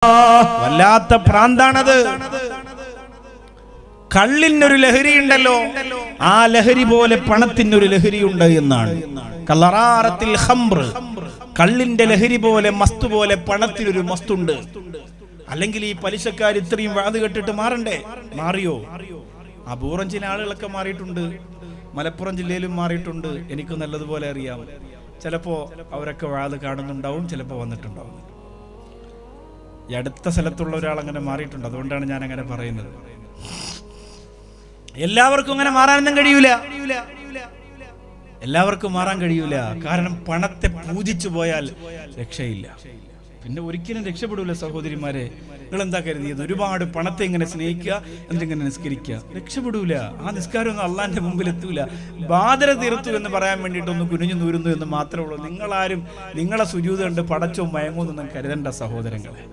വല്ലാത്ത പ്രാന്താണത്. കള്ളിനൊരു ലഹരി ഉണ്ടല്ലോ, ആ ലഹരി പോലെ പണത്തിനൊരു ലഹരി ഉണ്ട് എന്നാണ്. കല്ലറാറത്തിൽ ഖംർ, കള്ളിന്റെ ലഹരി പോലെ മസ്തു പോലെ പണത്തിനൊരു മസ്തുണ്ട്. അല്ലെങ്കിൽ ഈ പലിശക്കാർ ഇത്രയും വാത് കെട്ടിട്ട് മാറണ്ടേ? മാറിയോ? അപൂർവം ചില ആളുകളൊക്കെ മാറിയിട്ടുണ്ട്, മലപ്പുറം ജില്ലയിലും മാറിയിട്ടുണ്ട്. എനിക്ക് നല്ലതുപോലെ അറിയാം. ചിലപ്പോ അവരൊക്കെ വാത് കാണുന്നുണ്ടാവും, ചിലപ്പോ വന്നിട്ടുണ്ടാവും. ഈ അടുത്ത സ്ഥലത്തുള്ള ഒരാൾ അങ്ങനെ മാറിയിട്ടുണ്ട്. അതുകൊണ്ടാണ് ഞാൻ അങ്ങനെ പറയുന്നത്. എല്ലാവർക്കും അങ്ങനെ മാറാനൊന്നും കഴിയൂല, എല്ലാവർക്കും മാറാൻ കഴിയൂല. കാരണം പണത്തെ പൂജിച്ചു പോയാൽ രക്ഷയില്ല, പിന്നെ ഒരിക്കലും രക്ഷപ്പെടൂല. സഹോദരിമാരെ, നിങ്ങൾ എന്താ കരുതിയത്? ഒരുപാട് പണത്തെ ഇങ്ങനെ സ്നേഹിക്കുക, എന്നിട്ടിങ്ങനെ നിസ്കരിക്കുക, രക്ഷപ്പെടൂല. ആ നിസ്കാരമൊന്നും അള്ളാന്റെ മുമ്പിൽ എത്തൂല. ബാധര തീർത്തു എന്ന് പറയാൻ വേണ്ടിയിട്ടൊന്ന് കുനിഞ്ഞു നൂരുന്നു എന്ന് മാത്രമേ ഉള്ളൂ. നിങ്ങളാരും നിങ്ങളെ സുജൂദ് കണ്ട് പടച്ചോ മയങ്ങുന്നൊന്നും കരുതണ്ട സഹോദരങ്ങളെ.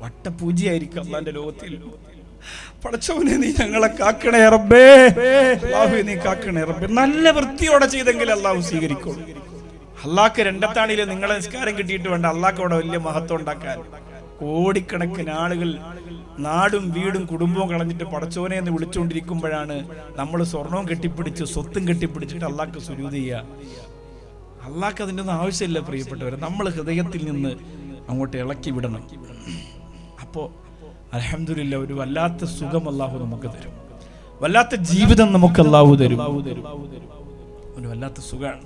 വട്ടപൂജയായിരിക്കും അള്ളാന്റെ ലോകത്തിൽ. പടച്ചവനെ നീ ഞങ്ങളെ കാക്കണേ റബ്ബേ, അല്ലാഹുവേ നീ കാക്കണേ റബ്ബേ. നല്ല വൃത്തിയോടെ ചെയ്തെങ്കിൽ അള്ളാഹു സ്വീകരിക്കുള്ളൂ. അള്ളാഹ്ക്ക് രണ്ടത്താണിയിൽ നിങ്ങളെ നിസ്കാരം കിട്ടിയിട്ട് വേണ്ട അള്ളാഹ്ക്ക് അവിടെ വലിയ മഹത്വം ഉണ്ടാക്കാൻ. കോടിക്കണക്കിന് ആളുകൾ നാടും വീടും കുടുംബവും കളഞ്ഞിട്ട് പടച്ചോനെ എന്ന് വിളിച്ചുകൊണ്ടിരിക്കുമ്പോഴാണ് നമ്മൾ സ്വർണവും കെട്ടിപ്പിടിച്ച് സ്വത്തും കെട്ടിപ്പിടിച്ചിട്ട് അള്ളാഹ്ക്ക് സുജൂദ് ചെയ്യുക. അള്ളാഹ്ക്ക് അതിൻ്റെ ഒന്നും ആവശ്യമില്ല പ്രിയപ്പെട്ടവരെ. നമ്മൾ ഹൃദയത്തിൽ നിന്ന് അങ്ങോട്ട് ഇളക്കി വിടണം. അപ്പോൾ അൽഹംദുലില്ലാ ഒരു വല്ലാത്ത സുഖം അല്ലാഹു നമുക്ക് തരും, വല്ലാത്ത ജീവിതം നമുക്ക് അല്ലാഹു തരും. ഒരു വല്ലാത്ത സുഖമാണ്.